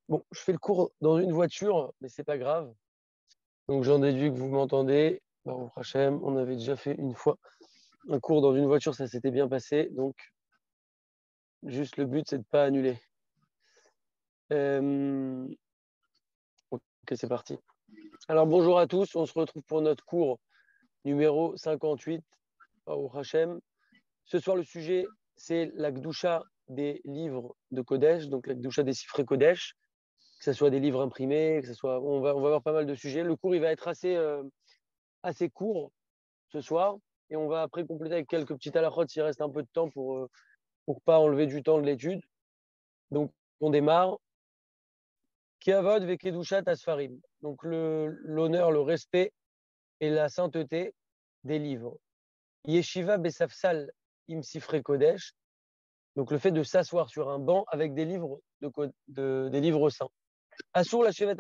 Bon, je fais le cours dans une voiture, mais c'est pas grave. Donc j'en déduis que vous m'entendez. Baruch Hashem, on avait déjà fait une fois un cours dans une voiture, ça s'était bien passé. Donc juste le but, c'est de pas annuler. Euh, Ok, c'est parti. Alors bonjour à tous, on se retrouve pour notre cours numéro 58, Baruch Hashem. Ce soir, le sujet, c'est la Gdusha des livres de Kodesh, donc la Gdusha des Sifrei Kodesh, que ce soit des livres imprimés, que ce soit. On va avoir pas mal de sujets. Le cours, il va être assez court ce soir. Et on va après compléter avec quelques petites halakhot s'il reste un peu de temps pour pas enlever du temps de l'étude. Donc, on démarre. Kiavod vekedushat asfarim. Donc, l'honneur, le respect et la sainteté des livres. Yeshiva besafsal im sifre kodesh. Donc, le fait de s'asseoir sur un banc avec des livres, des livres saints. Assour la chevet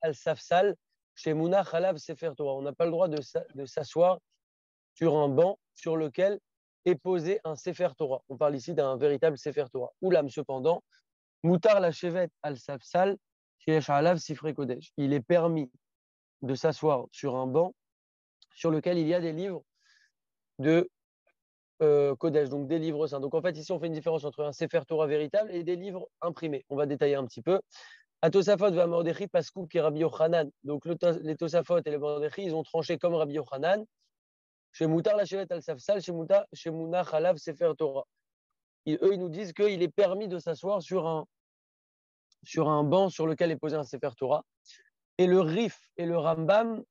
al-safsal chez Mouna Khalav Sefer Torah. On n'a pas le droit de s'asseoir sur un banc sur lequel est posé un Sefer Torah. On parle ici d'un véritable Sefer Torah. Oulam, cependant, Moutar la chevet al-safsal chez Alav Sifre Kodesh. Il est permis de s'asseoir sur un banc sur lequel il y a des livres de Kodesh, donc des livres saints. Donc en fait, ici, on fait une différence entre un Sefer Torah véritable et des livres imprimés. On va détailler un petit peu. À Tosafot va Mordechi Paskou qui est Rabbi Yochanan. Donc les Tosafot et les Mordechi, ils ont tranché comme Rabbi Yochanan. Chez Moutar la Shevet al-Safsal, chez Mouna Khalav Sefer Torah. Eux, ils nous disent qu'il est permis de s'asseoir sur un banc sur lequel est posé un Sefer Torah. Et le Rif et le Rambam,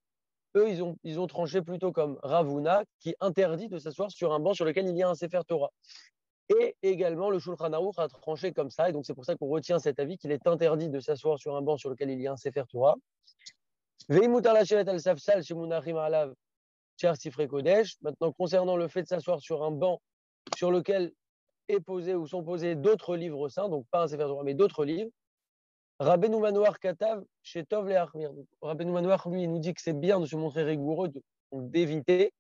eux, ils ont tranché plutôt comme Ravuna, qui interdit de s'asseoir sur un banc sur lequel il y a un Sefer Torah. Et également, le Shulchan Aruch a tranché comme ça, et donc c'est pour ça qu'on retient cet avis qu'il est interdit de s'asseoir sur un banc sur lequel il y a un Sefer Torah. Veimoutar la Shevet al-Safsal, chez Mounachim Alav, Cher Sifre Kodesh. Maintenant, concernant le fait de s'asseoir sur un banc sur lequel est posé ou sont posés d'autres livres saints, donc pas un Sefer Torah, mais d'autres livres, Rabbeinu Manoach Katav, chez Tov le Achmir. Rabbeinu Manoach, lui, il nous dit que c'est bien de se montrer rigoureux, d'éviter.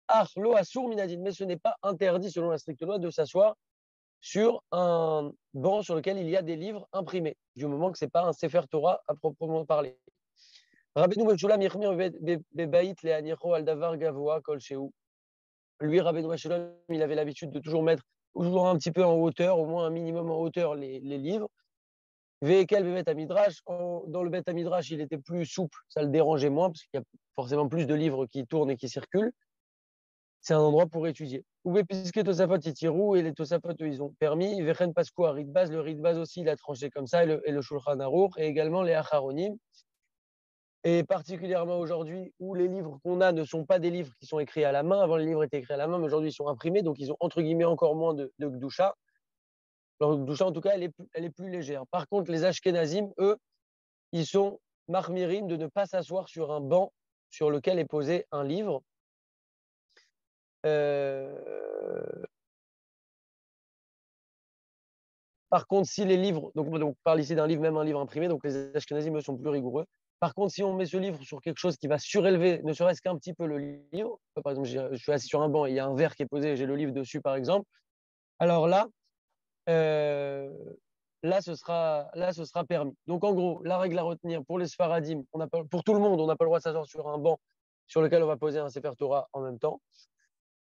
Achlo Asur Minadin, mais ce n'est pas interdit, selon la stricte loi, de s'asseoir sur un banc sur lequel il y a des livres imprimés, du moment que ce n'est pas un Sefer Torah à proprement parler. Rabbeinu Meshulam Yechmir Bebaït Leanicho Aldavar Gavoa Kol Shehu. Lui, Rabbeinu Meshulam, il avait l'habitude de toujours mettre toujours un petit peu en hauteur, au moins un minimum en hauteur, les livres. Vekel Bemet Midrash, dans le Bet Midrash, il était plus souple, ça le dérangeait moins, parce qu'il y a forcément plus de livres qui tournent et qui circulent. C'est un endroit pour étudier. Ou puisque Tosafot Itirou et les Tosafot, ils ont permis. Vechen Paskou à Ritbaz, le Ritbaz aussi, il a tranché comme ça, et le Shulchan Aruch, et également les Acharonim. Et particulièrement aujourd'hui, où les livres qu'on a ne sont pas des livres qui sont écrits à la main. Avant, les livres étaient écrits à la main, mais aujourd'hui, ils sont imprimés, donc ils ont entre guillemets encore moins de Gdusha. Alors, Gdusha, en tout cas, elle est plus légère. Par contre, les Ashkenazim, eux, ils sont marmirim de ne pas s'asseoir sur un banc sur lequel est posé un livre. Euh, Par contre, si les livres, donc on parle ici d'un livre, même un livre imprimé, donc les Ashkenazim eux sont plus rigoureux. Par contre, si on met ce livre sur quelque chose qui va surélever, ne serait-ce qu'un petit peu le livre, par exemple, je suis assis sur un banc et il y a un verre qui est posé et j'ai le livre dessus, par exemple, alors euh, ce sera permis. Donc en gros, la règle à retenir pour les Sfaradim, pour tout le monde, on n'a pas le droit de s'asseoir sur un banc sur lequel on va poser un Sefer Torah en même temps.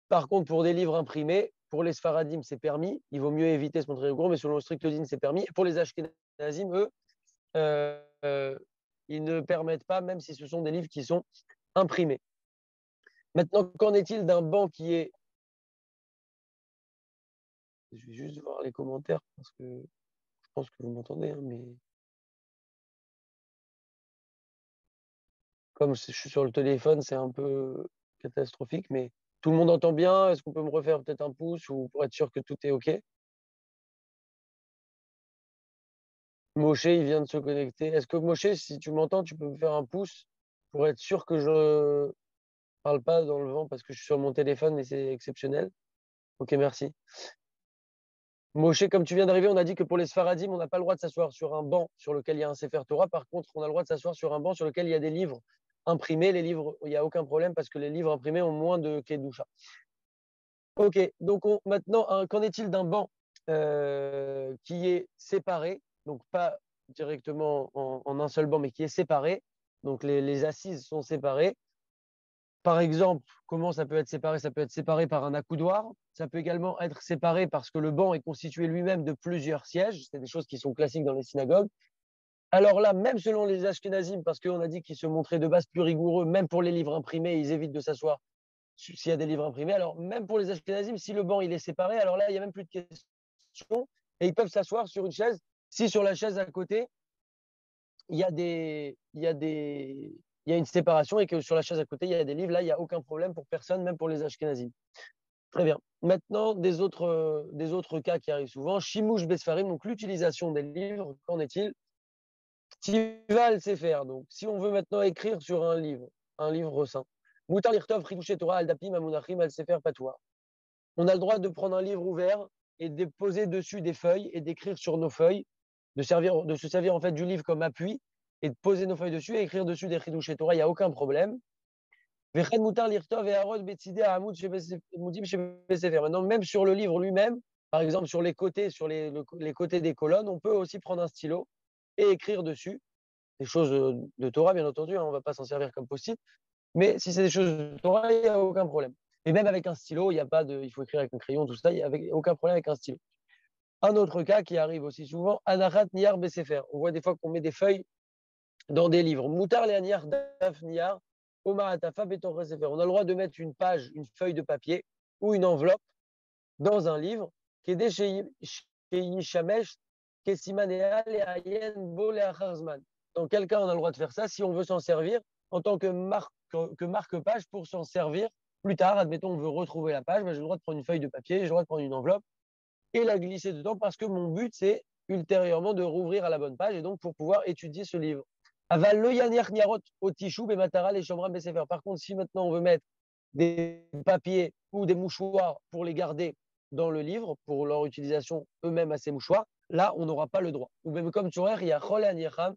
Par contre, pour des livres imprimés, pour les Sfaradim, c'est permis. Il vaut mieux éviter de se montrer rigoureux, mais selon le strict din, c'est permis. Et pour les Ashkenazim, eux, euh, euh, ils ne permettent pas, même si ce sont des livres qui sont imprimés. Maintenant, qu'en est-il d'un banc qui est. Je vais juste voir les commentaires parce que je pense que vous m'entendez, hein, mais comme je suis sur le téléphone, c'est un peu catastrophique. Mais tout le monde entend bien. Est-ce qu'on peut me refaire peut-être un pouce ou pour être sûr que tout est OK? Moshe, il vient de se connecter. Est-ce que Moshe, si tu m'entends, tu peux me faire un pouce pour être sûr que je parle pas dans le vent parce que je suis sur mon téléphone et c'est exceptionnel. Ok, merci. Moshe, comme tu viens d'arriver, on a dit que pour les Sfaradim, on n'a pas le droit de s'asseoir sur un banc sur lequel il y a un Sefer Torah. Par contre, on a le droit de s'asseoir sur un banc sur lequel il y a des livres imprimés. Les livres, il n'y a aucun problème parce que les livres imprimés ont moins de Kedusha. Ok, donc maintenant, qu'en est-il d'un banc qui est séparé, donc pas directement en un seul banc, mais qui est séparé. Donc les assises sont séparées. Par exemple, comment ça peut être séparé? Ça peut être séparé par un accoudoir. Ça peut également être séparé parce que le banc est constitué lui-même de plusieurs sièges. C'est des choses qui sont classiques dans les synagogues. Alors là, même selon les Ashkénazim, parce qu'on a dit qu'ils se montraient de base plus rigoureux, même pour les livres imprimés, ils évitent de s'asseoir s'il y a des livres imprimés. Alors même pour les Ashkénazim, si le banc il est séparé, alors là, il n'y a même plus de question et ils peuvent s'asseoir sur une chaise. Si sur la chaise à côté, il y a une séparation et que sur la chaise à côté, il y a des livres, là, il n'y a aucun problème pour personne, même pour les Ashkénazim. Très bien. Maintenant, des autres cas qui arrivent souvent. Shimouch Besfarim, donc l'utilisation des livres, qu'en est-il? Tival sait faire. Donc, si on veut maintenant écrire sur un livre saint, Moutar Lirtov, Ridouché Torah, Al-Dapim, Amunachim, Al-Sefer, Patois. On a le droit de prendre un livre ouvert et de poser dessus des feuilles et d'écrire sur nos feuilles, de se servir en fait du livre comme appui et de poser nos feuilles dessus et écrire dessus des Ridouché Torah, il n'y a aucun problème. Maintenant, même sur le livre lui-même, par exemple sur les côtés, les côtés des colonnes, on peut aussi prendre un stylo et écrire dessus des choses de Torah, bien entendu, hein, on ne va pas s'en servir comme post-it, mais si c'est des choses de Torah, il n'y a aucun problème. Et même avec un stylo, il faut écrire avec un crayon, tout ça, il n'y a aucun problème avec un stylo. Un autre cas qui arrive aussi souvent, Anachat Niar Besefer. On voit des fois qu'on met des feuilles dans des livres. Moutar le Niar Daf Niar, Omar Atafa Betor Besefer. On a le droit de mettre une page, une feuille de papier ou une enveloppe dans un livre qui est chez Yishamesh, Kesimaneal et Ayen Bol et Acharzman. Dans quel cas on a le droit de faire ça si on veut s'en servir en tant que marque-page pour s'en servir plus tard. Admettons, on veut retrouver la page, j'ai le droit de prendre une feuille de papier, j'ai le droit de prendre une enveloppe et la glisser dedans parce que mon but, c'est ultérieurement de rouvrir à la bonne page et donc pour pouvoir étudier ce livre. Aval le yanir niarot au tichou bemataral et chomra besefer. Par contre, si maintenant on veut mettre des papiers ou des mouchoirs pour les garder dans le livre, pour leur utilisation eux-mêmes à ces mouchoirs, là, on n'aura pas le droit. Ou même comme Tchorer, il y a Chol Anirham,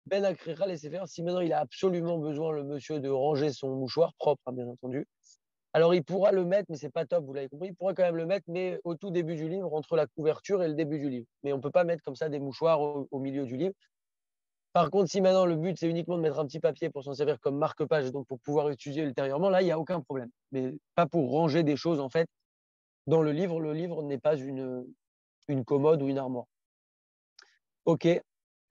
Ben Akrira les Sefer. Si maintenant il a absolument besoin, le monsieur, de ranger son mouchoir propre, hein, bien entendu, alors il pourra le mettre, mais c'est pas top, vous l'avez compris, il pourra quand même le mettre, mais au tout début du livre, entre la couverture et le début du livre. Mais on ne peut pas mettre comme ça des mouchoirs au milieu du livre. Par contre, si maintenant le but c'est uniquement de mettre un petit papier pour s'en servir comme marque-page, donc pour pouvoir étudier ultérieurement, là il n'y a aucun problème. Mais pas pour ranger des choses en fait dans le livre. Le livre n'est pas une commode ou une armoire. Ok.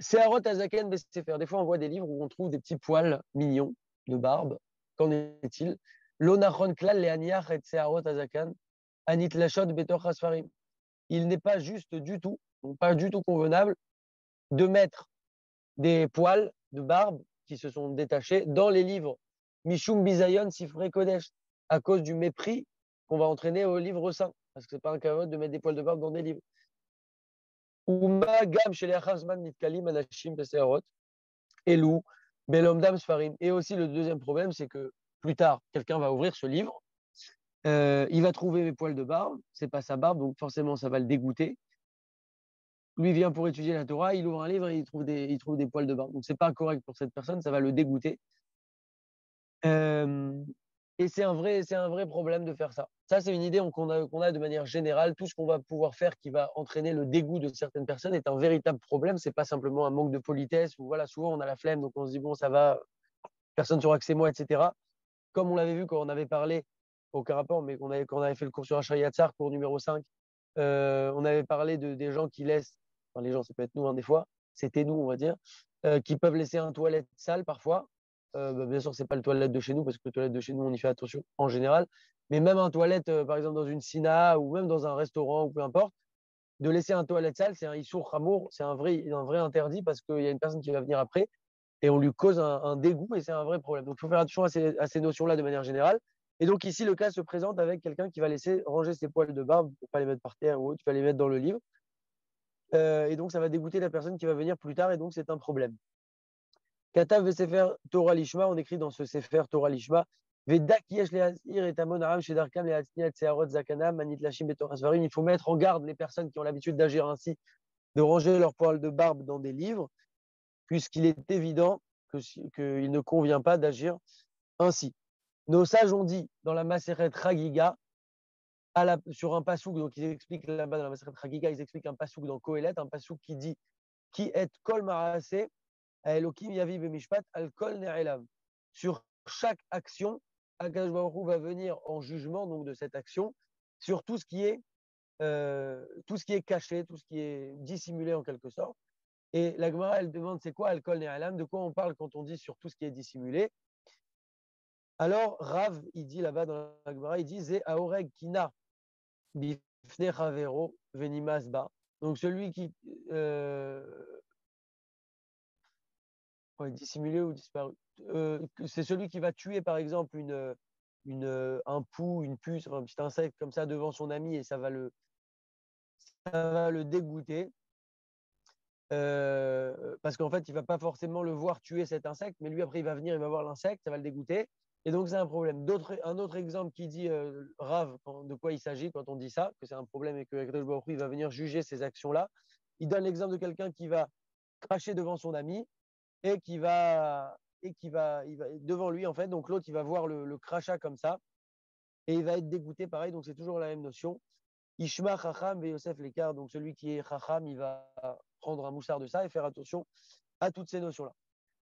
Seharot Azaken Bessefer. Des fois on voit des livres où on trouve des petits poils mignons de barbe. Qu'en est-il? L'onachon klal leaniach et Seharot Azakan anit lachot betor hasfarim. Il n'est pas juste du tout, donc pas du tout convenable de mettre des poils de barbe qui se sont détachés dans les livres. Mishum Bizayon Sifre Kodesh, à cause du mépris qu'on va entraîner au livre saint. Parce que c'est pas un cavode de mettre des poils de barbe dans des livres. Uma Gam chez les Achazman Nitkalim Anashim Pesearot, Elou, Belomdam Sfarim. Et aussi le deuxième problème, c'est que plus tard, quelqu'un va ouvrir ce livre, il va trouver mes poils de barbe, c'est pas sa barbe, donc forcément ça va le dégoûter. Lui vient pour étudier la Torah, il ouvre un livre et il trouve des poils de barbe. Donc c'est pas correct pour cette personne, ça va le dégoûter. Et c'est un vrai problème de faire ça. Ça, c'est une idée qu'on a de manière générale. Tout ce qu'on va pouvoir faire qui va entraîner le dégoût de certaines personnes est un véritable problème. C'est pas simplement un manque de politesse ou voilà, souvent on a la flemme, donc on se dit bon, ça va, personne ne saura que c'est moi, etc. Comme on l'avait vu quand on avait parlé, aucun rapport, mais quand on avait fait le cours sur Achayatzar, cours numéro 5, on avait parlé des gens qui laissent, enfin les gens, ça peut être nous hein, des fois, c'était nous, on va dire, qui peuvent laisser un toilette sale parfois. Bien sûr, c'est pas le toilette de chez nous, parce que le toilette de chez nous, on y fait attention en général. Mais même un toilette, par exemple, dans une sina ou même dans un restaurant ou peu importe, de laisser un toilette sale, c'est un issour hamour, c'est un vrai interdit parce qu'il y a une personne qui va venir après et on lui cause un dégoût et c'est un vrai problème. Donc, il faut faire attention à ces notions-là de manière générale. Et donc, ici, le cas se présente avec quelqu'un qui va laisser ranger ses poils de barbe pour pas les mettre par terre ou autre, tu vas les mettre dans le livre. Et donc, ça va dégoûter la personne qui va venir plus tard et donc, c'est un problème. Katav Sefer Torah Lishma, on écrit dans ce Sefer Torah Lishma, il faut mettre en garde les personnes qui ont l'habitude d'agir ainsi, de ranger leurs poils de barbe dans des livres, puisqu'il est évident qu'il ne convient pas d'agir ainsi. Nos sages ont dit dans la Maseret Chagiga, sur un pasouk, donc ils expliquent là-bas dans la Maseret Chagiga, ils expliquent un pasouk dans Kohelet, un pasouk qui dit qui est kol maraase, Elokim yavi bemishpat al kol ne'elam. Sur chaque action, Akadosh Baruch Hu va venir en jugement donc de cette action sur tout ce qui est caché, tout ce qui est dissimulé en quelque sorte. Et la Gemara, elle demande c'est quoi al kol ne'elam, de quoi on parle quand on dit sur tout ce qui est dissimulé. Alors Rav, il dit là-bas dans la Gemara, il dit Ze aoreg kina bifne chavero venimas ba. Donc celui qui dissimulé ou disparu. C'est celui qui va tuer, par exemple, un pou, une puce, enfin, un petit insecte comme ça devant son ami et ça va le dégoûter. Parce qu'en fait, il va pas forcément le voir tuer cet insecte, mais lui, après, il va venir, il va voir l'insecte, ça va le dégoûter. Et donc, c'est un problème. Un autre exemple qui dit Rav, de quoi il s'agit quand on dit ça, que c'est un problème et que Akadosh Baruch Hu, il va venir juger ces actions-là. Il donne l'exemple de quelqu'un qui va cracher devant son ami et qui va devant lui en fait. Donc l'autre il va voir le crachat comme ça et il va être dégoûté pareil. Donc c'est toujours la même notion. Ishma chacham ve Yosef l'écart. Donc celui qui est chacham, il va prendre un moussard de ça et faire attention à toutes ces notions là.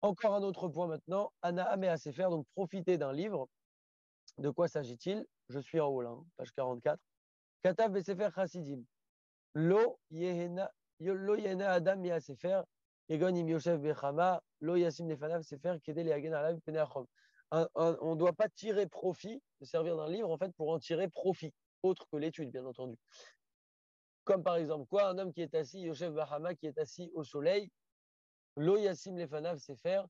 Encore un autre point maintenant. Ana et Sefer. Donc profiter d'un livre. De quoi s'agit-il? Je suis en haut là, page 44. Katav ve Sefer Chasidim. Lo yehena adam mi Sefer. On ne doit pas tirer profit, de servir d'un livre en fait pour en tirer profit, autre que l'étude bien entendu. Comme par exemple quoi, un homme qui est assis, Yosef Bahama, qui est assis au soleil, Lo Yassim Lefanav Sefer,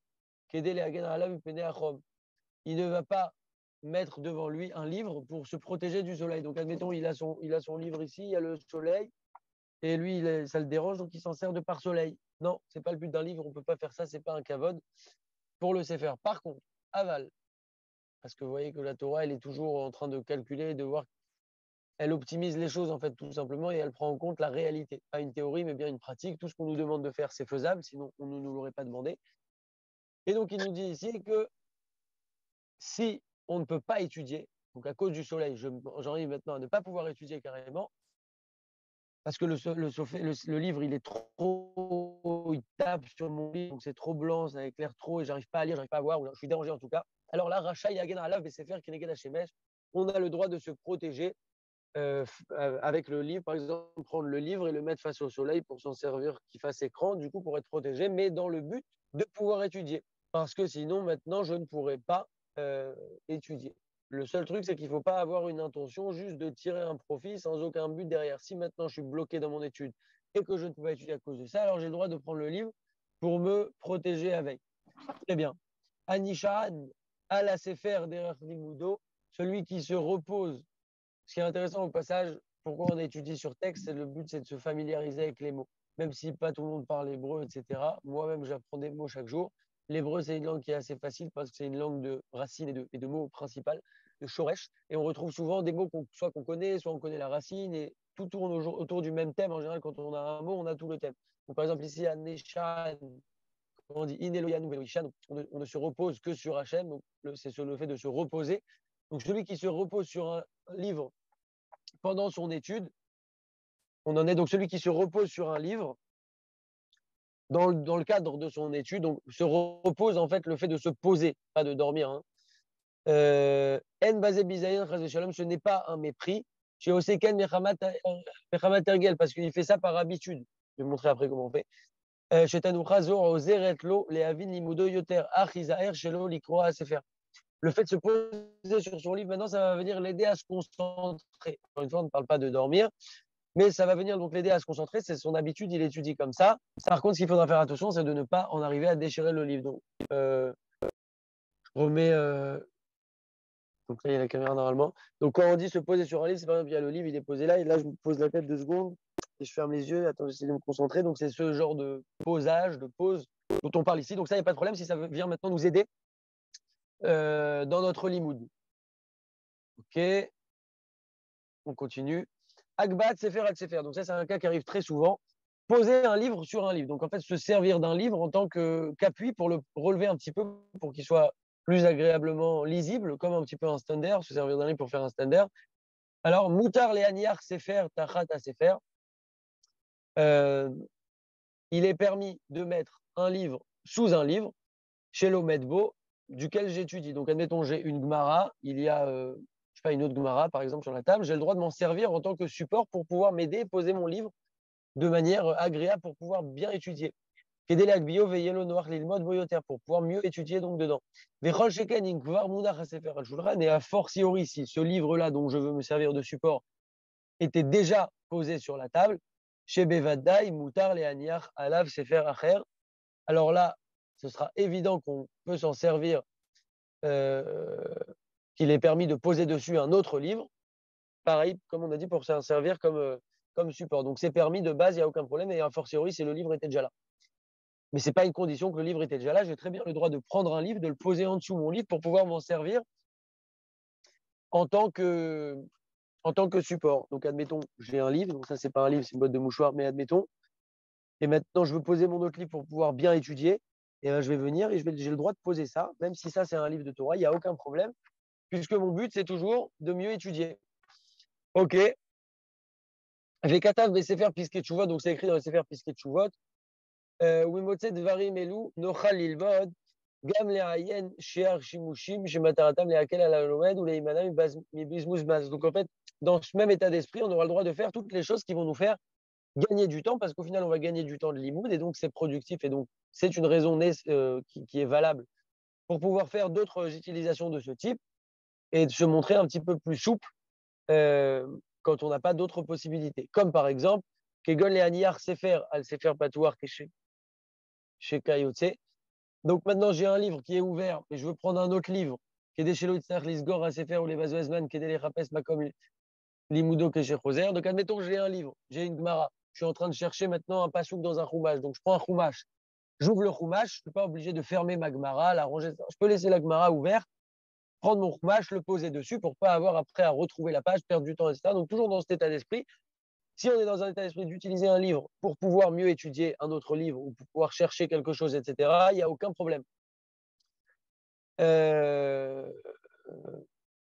Kedele Agen Alav Peneachom. Il ne va pas mettre devant lui un livre pour se protéger du soleil. Donc admettons, il a son livre ici, il y a le soleil, et lui, ça le dérange, donc il s'en sert de pare-soleil. Non, c'est pas le but d'un livre, on peut pas faire ça, c'est pas un kavod pour le Sefer. Par contre, aval, parce que vous voyez que la Torah, elle est toujours en train de calculer, de voir, elle optimise les choses en fait tout simplement et elle prend en compte la réalité, pas une théorie mais bien une pratique. Tout ce qu'on nous demande de faire, c'est faisable, sinon on ne nous l'aurait pas demandé. Et donc il nous dit ici que si on ne peut pas étudier, donc à cause du soleil, j'en arrive maintenant à ne pas pouvoir étudier carrément, parce que le livre, il est trop, il tape sur mon livre, donc c'est trop blanc, ça éclaire trop et j'arrive pas à lire, j'arrive pas à voir, ou je suis dérangé en tout cas. Alors là, Racha Yagen Alav Besefer Keneged Hashemesh, on a le droit de se protéger avec le livre, par exemple, prendre le livre et le mettre face au soleil pour s'en servir, qu'il fasse écran, du coup, pour être protégé, mais dans le but de pouvoir étudier. Parce que sinon, maintenant, je ne pourrais pas étudier. Le seul truc, c'est qu'il ne faut pas avoir une intention juste de tirer un profit sans aucun but derrière. Si maintenant je suis bloqué dans mon étude et que je ne peux pas étudier à cause de ça, alors j'ai le droit de prendre le livre pour me protéger avec. Très bien. Anishan, ala sefer derech limudo, celui qui se repose. Ce qui est intéressant au passage, pourquoi on étudie sur texte, c'est le but, c'est de se familiariser avec les mots. Même si pas tout le monde parle hébreu, etc. Moi-même, j'apprends des mots chaque jour. L'hébreu, c'est une langue qui est assez facile parce que c'est une langue de racines et de mots principales, de shoresh. Et on retrouve souvent des mots soit qu'on connaît, soit on connaît la racine. Et tout tourne autour du même thème. En général, quand on a un mot, on a tout le thème. Donc, par exemple, ici, à Neshan, on dit Ineloyanu Veloishan, on ne se repose que sur Hachem. Donc, c'est sur le fait de se reposer. Donc, celui qui se repose sur un livre pendant son étude, on en est donc celui qui se repose sur un livre dans le cadre de son étude, donc se repose en fait le fait de se poser, pas de dormir. En basé bizayin, ce n'est pas un mépris. Chez Oseken Mechamat Ergel, parce qu'il fait ça par habitude. Je vais montrer après comment on fait. Chez Tanouchazor, Ozeretlo, Leavin Limudo Yoter, Achizaer, Shelo, Likroa, Sefer. Le fait de se poser sur son livre, maintenant, ça va venir l'aider à se concentrer. Encore une fois, on ne parle pas de dormir, mais ça va venir donc l'aider à se concentrer. C'est son habitude, il étudie comme ça. Par contre, ce qu'il faudra faire attention, c'est de ne pas en arriver à déchirer le livre. Donc, je remets. Donc là, il y a la caméra normalement. Donc, quand on dit se poser sur un livre, c'est par exemple, il y a le livre, il est posé là, et là, je me pose la tête 2 secondes, et je ferme les yeux. Attends, j'essaie de me concentrer. Donc, c'est ce genre de posage, de pause dont on parle ici. Donc, ça, il n'y a pas de problème si ça vient maintenant nous aider dans notre limoud. Ok, on continue. Akbat, Sefer, Sefer. Donc ça, c'est un cas qui arrive très souvent. Poser un livre sur un livre. Donc en fait, se servir d'un livre en tant qu'appui pour le relever un petit peu, pour qu'il soit plus agréablement lisible, comme un petit peu un stander, se servir d'un livre pour faire un stander. Alors, Moutar, Léaniar, Sefer, Tachat, Sefer. il est permis de mettre un livre sous un livre, chez l'Omedbo, duquel j'étudie. Donc, admettons, j'ai une Gemara, il y a, je sais pas, une autre Gemara, par exemple, sur la table, j'ai le droit de m'en servir en tant que support pour pouvoir m'aider et poser mon livre de manière agréable pour pouvoir bien étudier. Kedelak bio veyelo noir lilmod boyoter pour pouvoir mieux étudier donc dedans. Vechol sheken inkvar munach hasefer al-shulchan et a fortiori si ce livre-là dont je veux me servir de support était déjà posé sur la table, chez Bevadai mutar le aniach alav sefer acher. Alors là, ce sera évident qu'on peut s'en servir, qu'il est permis de poser dessus un autre livre. Pareil, comme on a dit, pour s'en servir comme support. Donc c'est permis de base, il n'y a aucun problème. Et a fortiori, si le livre était déjà là. Mais ce n'est pas une condition que le livre était déjà là. J'ai très bien le droit de prendre un livre, de le poser en dessous de mon livre pour pouvoir m'en servir en tant que, en tant que support. Donc admettons, j'ai un livre. Donc ça, c'est pas un livre, c'est une boîte de mouchoirs, mais admettons. Et maintenant, je veux poser mon autre livre pour pouvoir bien étudier. Et ben, je vais venir et j'ai le droit de poser ça, même si ça, c'est un livre de Torah, il n'y a aucun problème, puisque mon but, c'est toujours de mieux étudier. OK. Vekatav Besefer Pisket Shuvot, donc c'est écrit dans le Sefer Pisket Shuvot. Wimotze Dvarim Elu, Nochal Lilvod, Gam Leayen, Shear Shimushim, Shemataratam Leakel Alalomed, ou Leimanam Mibizmuz Baz. Donc en fait, dans ce même état d'esprit, on aura le droit de faire toutes les choses qui vont nous faire gagner du temps, parce qu'au final, on va gagner du temps de limoud, et donc c'est productif, et donc c'est une raison qui est valable pour pouvoir faire d'autres utilisations de ce type, et de se montrer un petit peu plus souple quand on n'a pas d'autres possibilités. Comme par exemple, Kegon Leaniar Sefer al Sefer Patouar chez Kayotse. Donc maintenant, j'ai un livre qui est ouvert, et je veux prendre un autre livre, qui est des Shelo Itzach Lisgor à Sefer ou les Bazoesman, qui est des Rapes Makom Limudo Keshe Choser. Donc admettons, j'ai un livre, j'ai une Gemara. Je suis en train de chercher maintenant un pasouk dans un chumash. Donc je prends un chumash, j'ouvre le chumash, je ne suis pas obligé de fermer ma Gemara, la ranger. Je peux laisser la Gemara ouverte, prendre mon chumash, le poser dessus pour pas avoir après à retrouver la page, perdre du temps, etc. Donc toujours dans cet état d'esprit. Si on est dans un état d'esprit d'utiliser un livre pour pouvoir mieux étudier un autre livre ou pour pouvoir chercher quelque chose, etc., il n'y a aucun problème.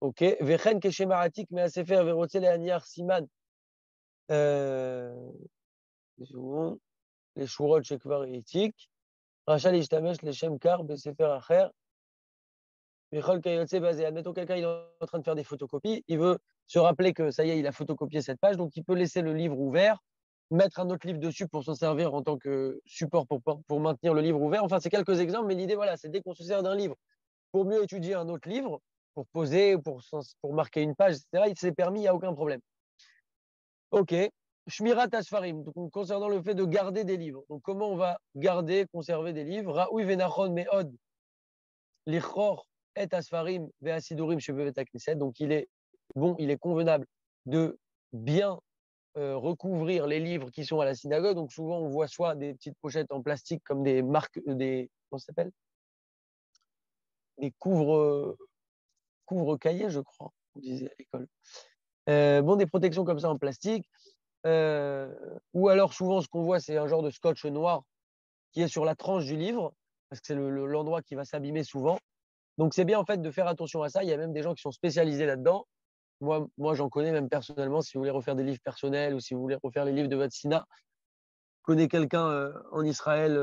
Ok. Vechen keshemaratik me asefer verotze leaniar siman. Les shurot shekvar etik. Rachal ishtamesh leshem kar besefer acher. Admettons quelqu'un il est en train de faire des photocopies, il veut se rappeler que ça y est, il a photocopié cette page, donc il peut laisser le livre ouvert, mettre un autre livre dessus pour s'en servir en tant que support pour maintenir le livre ouvert. Enfin, c'est quelques exemples, mais l'idée, voilà, c'est dès qu'on se sert d'un livre pour mieux étudier un autre livre, pour poser, pour marquer une page, etc., il s'est permis, il n'y a aucun problème. Ok. Shmirat Asfarim, donc concernant le fait de garder des livres. Donc, comment on va garder, conserver des livres? Raoui Venachon Meod, Lichor et Asfarim Veasidurim chez Bevet Knesset. Donc, il est bon, il est convenable de bien recouvrir les livres qui sont à la synagogue. Donc, souvent, on voit soit des petites pochettes en plastique comme des marques, comment ça s'appelle? Des couvre-cahiers, je crois, on disait à l'école. Bon, des protections comme ça en plastique. Ou alors, souvent, ce qu'on voit, c'est un genre de scotch noir qui est sur la tranche du livre, parce que c'est l'endroit qui va s'abîmer souvent. Donc, c'est bien en fait de faire attention à ça. Il y a même des gens qui sont spécialisés là-dedans. Moi j'en connais même personnellement. Si vous voulez refaire des livres personnels ou si vous voulez refaire les livres de votre Sina, je connais quelqu'un en Israël.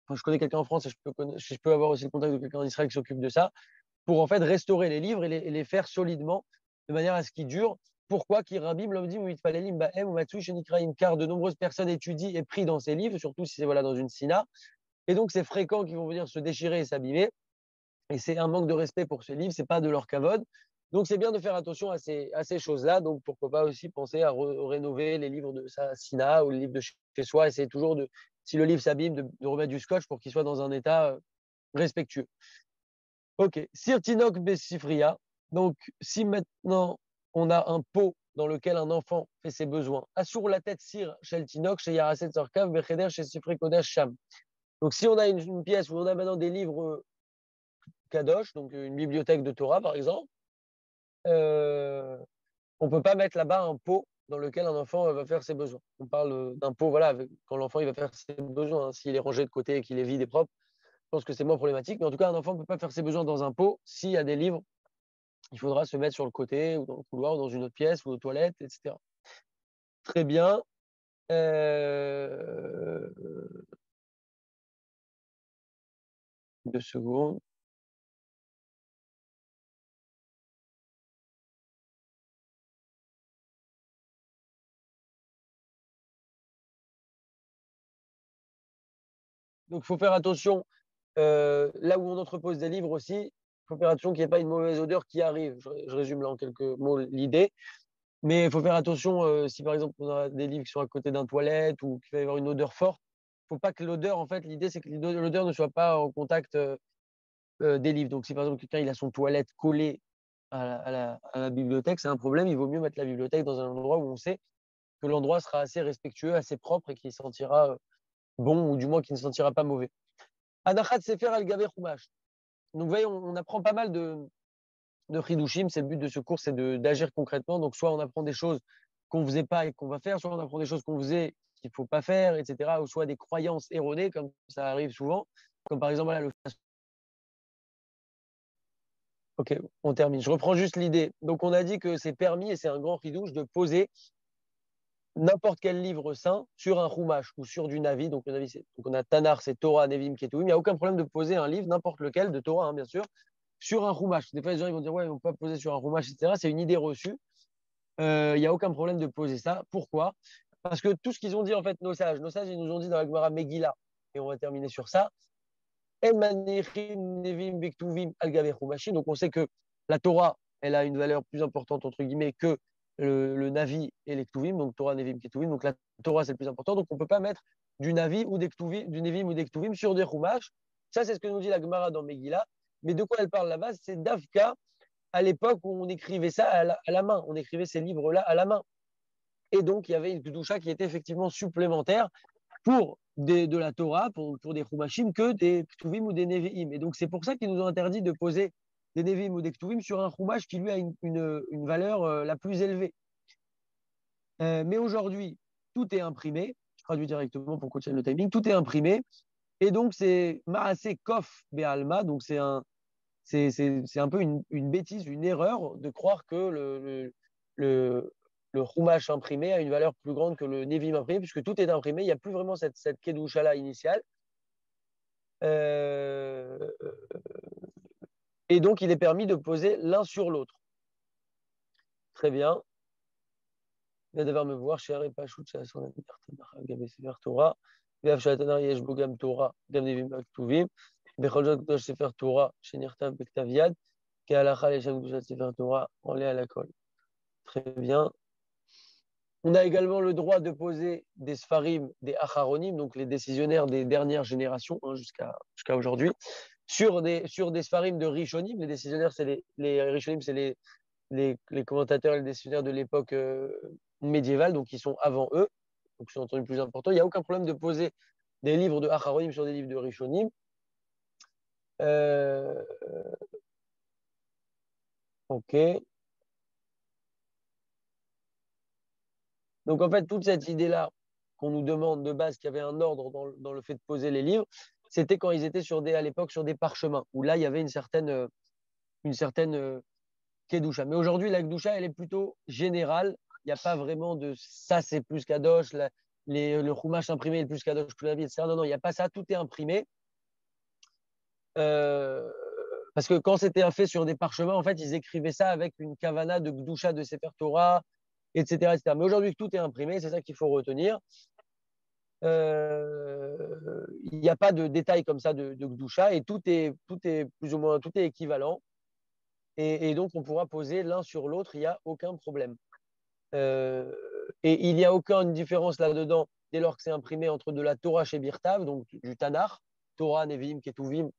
Enfin, je connais quelqu'un en France et je peux avoir aussi le contact de quelqu'un en Israël qui s'occupe de ça pour en fait restaurer les livres et les faire solidement de manière à ce qu'ils durent. Pourquoi Kirabim l'homme dit car de nombreuses personnes étudient et prient dans ces livres, surtout si c'est voilà, dans une Sina. Et donc c'est fréquent qu'ils vont venir se déchirer et s'abîmer. Et c'est un manque de respect pour ce livre, c'est pas de leur cavode. Donc c'est bien de faire attention à ces choses-là. Donc pourquoi pas aussi penser à rénover les livres de sa Sina ou les livres de chez soi. Essayer toujours si le livre s'abîme, de remettre du scotch pour qu'il soit dans un état respectueux. Ok, Sirtinok Bessifria. Donc si maintenant on a un pot dans lequel un enfant fait ses besoins, assure la tête Sir Sheltinok chez Yaraset Sorkav, Becheder chez Sifri Kodesh Sham. Donc si on a une pièce où on a maintenant des livres Kadosh, donc une bibliothèque de Torah par exemple, on ne peut pas mettre là-bas un pot dans lequel un enfant va faire ses besoins. On parle d'un pot, voilà, quand l'enfant il va faire ses besoins, hein, s'il est rangé de côté et qu'il est vide et propre, je pense que c'est moins problématique. Mais en tout cas, un enfant ne peut pas faire ses besoins dans un pot. S'il y a des livres, il faudra se mettre sur le côté ou dans le couloir ou dans une autre pièce ou aux toilettes, etc. Très bien. Euh, 2 secondes. Donc, il faut faire attention. Là où on entrepose des livres aussi, il faut faire attention qu'il n'y ait pas une mauvaise odeur qui arrive. Je résume là en quelques mots l'idée. Mais il faut faire attention si par exemple on a des livres qui sont à côté d'un toilette ou qu'il va y avoir une odeur forte. Il ne faut pas que l'odeur, en fait, l'idée c'est que l'odeur ne soit pas en contact des livres. Donc si par exemple quelqu'un il a son toilette collée à la bibliothèque, c'est un problème. Il vaut mieux mettre la bibliothèque dans un endroit où on sait que l'endroit sera assez respectueux, assez propre et qu'il sentira bon ou du moins qu'il ne sentira pas mauvais. Anachat Sefer al-Gaber Chumash. Donc vous voyez, on apprend pas mal de Chidushim. C'est le but de ce cours, c'est d'agir concrètement. Donc soit on apprend des choses qu'on ne faisait pas et qu'on va faire, soit on apprend des choses qu'on faisait qu'il ne faut pas faire, etc. Ou soit des croyances erronées, comme ça arrive souvent. Comme par exemple, voilà, Ok, on termine. Je reprends juste l'idée. Donc on a dit que c'est permis, et c'est un grand chidouche, de poser n'importe quel livre saint sur un chumash ou sur du Navi. Donc, le Navi, donc on a Tanar, c'est Torah, Nevim, Ketuvim. Il n'y a aucun problème de poser un livre, n'importe lequel, de Torah, hein, bien sûr, sur un chumash. Des fois, les gens ils vont dire, ouais, on peut pas poser sur un chumash, etc. C'est une idée reçue. Il n'y a aucun problème de poser ça. Pourquoi? Parce que tout ce qu'ils ont dit, en fait, nos sages, ils nous ont dit dans la Gemara Megillah, et on va terminer sur ça. Donc, on sait que la Torah, elle a une valeur plus importante, entre guillemets, que le Navi et les Ktuvim, donc Torah, Nevim, Ketuvim. Donc, la Torah, c'est le plus important. Donc, on ne peut pas mettre du Navi ou des Ktuvim, du Nevim ou des Ktuvim sur des Chumash. Ça, c'est ce que nous dit la Gemara dans Megillah. Mais de quoi elle parle là-bas? C'est d'Avka, à l'époque où on écrivait ça à la main. On écrivait ces livres-là à la main. Et donc, il y avait une Kedusha qui était effectivement supplémentaire pour de la Torah, pour des Chumashim, que des Ktuvim ou des Nevi'im. Et donc, c'est pour ça qu'ils nous ont interdit de poser des Nevi'im ou des Ktuvim sur un Chumash qui lui a une valeur la plus élevée. Mais aujourd'hui, tout est imprimé. Je traduis directement pour continuer le timing. Tout est imprimé. Et donc, c'est Maaseh Kof Be'alma. Donc, c'est un peu une bêtise, une erreur de croire que le Chumash imprimé a une valeur plus grande que le Nevim imprimé, puisque tout est imprimé. Il n'y a plus vraiment cette Kedusha-là initiale. Euh, et donc, il est permis de poser l'un sur l'autre. Très bien. Il va devoir me voir, cher et pas shoot, ça son Gam Sefer Torah. Ve'av shatanar yesh bo gam Torah, gam nevim b'ktuvim. Bechol zot kadosh Sefer Torah, shenirtav b'ktav yad, ke'alacha leshem kedushat Sefer Torah, en lait à la colle. Très bien. On a également le droit de poser des Sfarim, des Acharonim, donc les décisionnaires des dernières générations, hein, jusqu'à aujourd'hui, sur des Sfarim de Rishonim. Les décisionnaires, c'est les Rishonim, c'est les commentateurs et les décisionnaires de l'époque médiévale, donc qui sont avant eux, donc sont entendu plus importants. Il n'y a aucun problème de poser des livres de Acharonim sur des livres de Rishonim. Ok. Donc en fait, toute cette idée-là qu'on nous demande de base, qu'il y avait un ordre dans le fait de poser les livres, c'était quand ils étaient à l'époque sur des parchemins, où là, il y avait une certaine Kedusha. Mais aujourd'hui, la Kedusha, elle est plutôt générale. Il n'y a pas vraiment de ça, c'est plus Kadosh, le Chumash imprimé est plus Kadosh que la vie, etc. Non, non, il n'y a pas ça, tout est imprimé. Parce que quand c'était fait sur des parchemins, en fait, ils écrivaient ça avec une kavana de Kedusha, de Sefer Torah, etc., etc. Mais aujourd'hui, tout est imprimé, c'est ça qu'il faut retenir. Il n'y a pas de détails comme ça de Gdusha et tout est plus ou moins tout est équivalent. Et donc, on pourra poser l'un sur l'autre, il n'y a aucun problème. Et il n'y a aucune différence là-dedans dès lors que c'est imprimé entre de la Torah chez Birtav, donc du Tanakh, Torah, Nevim, Ketuvim,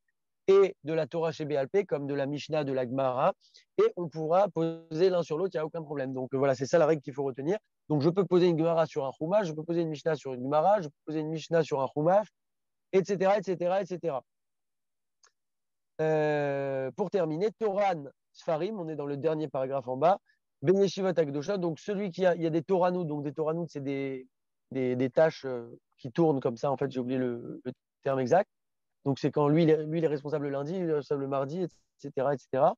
et de la Torah chez BLP, comme de la Mishnah, de la Gemara, et on pourra poser l'un sur l'autre, il n'y a aucun problème. Donc voilà, c'est ça la règle qu'il faut retenir. Donc je peux poser une Gemara sur un Chumash, je peux poser une Mishnah sur une Gemara, je peux poser une Mishnah sur un Chumash, etc., etc., etc. Pour terminer, Toran Sfarim, on est dans le dernier paragraphe en bas, Ben Yeshivat Akdosha, donc celui il y a des Toranout, donc des Toranout, c'est des tâches qui tournent comme ça, en fait, j'ai oublié le terme exact. Donc, c'est quand lui, il est responsable le lundi, lui, il est responsable le mardi, etc., etc.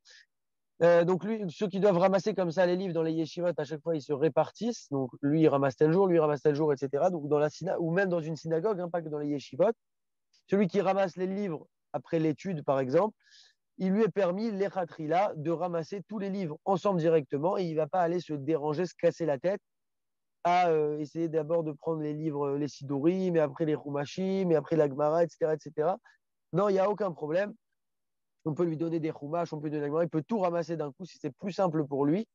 Donc lui, ceux qui doivent ramasser comme ça les livres dans les yeshivot, à chaque fois ils se répartissent. Donc lui il ramasse tel jour, lui il ramasse tel jour, etc. Donc dans la ou même dans une synagogue, hein, pas que dans les yeshivot. Celui qui ramasse les livres après l'étude, par exemple, il lui est permis, l'Echatrila, de ramasser tous les livres ensemble directement et il ne va pas aller se déranger, se casser la tête à essayer d'abord de prendre les livres, les Siduri, mais après les Rumashim, mais après la Gemara, etc., etc. Non, il n'y a aucun problème. On peut lui donner des Chumash, on peut lui donner la Gemara, il peut tout ramasser d'un coup si c'est plus simple pour lui.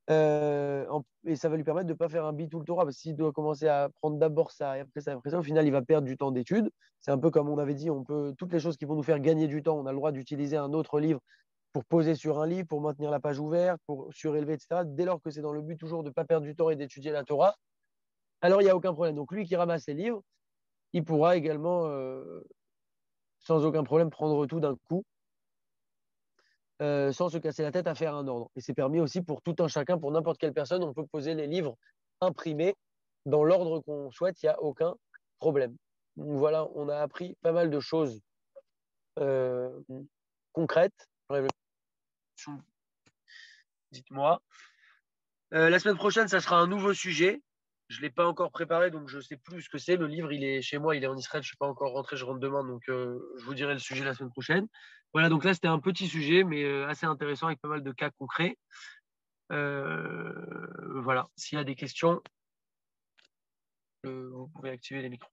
Et ça va lui permettre de ne pas faire un bitul Torah, parce qu'il doit commencer à prendre d'abord ça et après ça, au final, il va perdre du temps d'étude. C'est un peu comme on avait dit, on peut, toutes les choses qui vont nous faire gagner du temps, on a le droit d'utiliser un autre livre pour poser sur un livre, pour maintenir la page ouverte, pour surélever, etc. Dès lors que c'est dans le but toujours de ne pas perdre du temps et d'étudier la Torah, alors il n'y a aucun problème. Donc lui qui ramasse les livres, il pourra également, sans aucun problème, prendre tout d'un coup, sans se casser la tête à faire un ordre. Et c'est permis aussi pour tout un chacun, pour n'importe quelle personne, on peut poser les livres imprimés dans l'ordre qu'on souhaite, il n'y a aucun problème. Donc voilà, on a appris pas mal de choses euh, concrètes. Dites-moi. La semaine prochaine, ça sera un nouveau sujet. Je ne l'ai pas encore préparé, donc je ne sais plus ce que c'est. Le livre, il est chez moi, il est en Israël, je ne suis pas encore rentré, je rentre demain, donc je vous dirai le sujet la semaine prochaine. Voilà, donc là, c'était un petit sujet, mais assez intéressant avec pas mal de cas concrets. Voilà, s'il y a des questions, vous pouvez activer les micros.